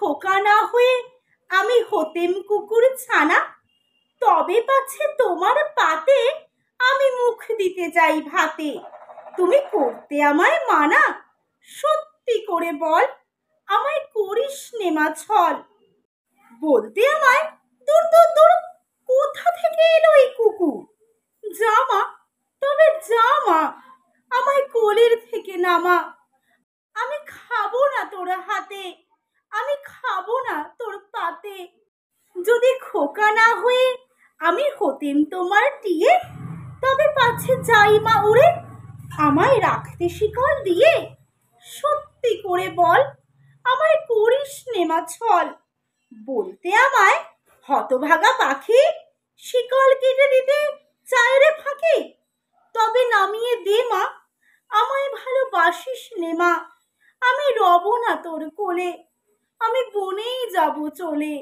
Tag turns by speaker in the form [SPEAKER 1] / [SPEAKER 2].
[SPEAKER 1] খোকা না হয়ে আমি হতেম কুকুর ছানা, তবে পাছে তোমার পাতে আমি মুখ দিতে যাই ভাতে। তুমি করতে আমায় মানা, সত্যি করে বল, আমায় করিস নে মা ছল। বলতে আমায় দূর দূর দূর, কোথা থেকে এলো এই কুকুর? জামা, তবে জামা, আমায় কোলের থেকে নামা। আমি খাবো না তোর হাতে, আমি খাবো না তোর পাতে। যদি খোকা না হয়ে আমি হতেম তোমার টিয়ে, তবে পাছে যাই মা উড়ে, আমায় রাখতে শিকল দিয়ে। সত্যি করে বল, আমায় করিস নে মা ছল। বলতে আমায় হতভাগা পাখি, শিকল কেটে দিতে চায় রে ফাঁকি। তবে নামিয়ে দে মা, আমায় ভালোবাসিস নে মা। আমি রব না তোর কোলে, আমি বনেই যাব চলে।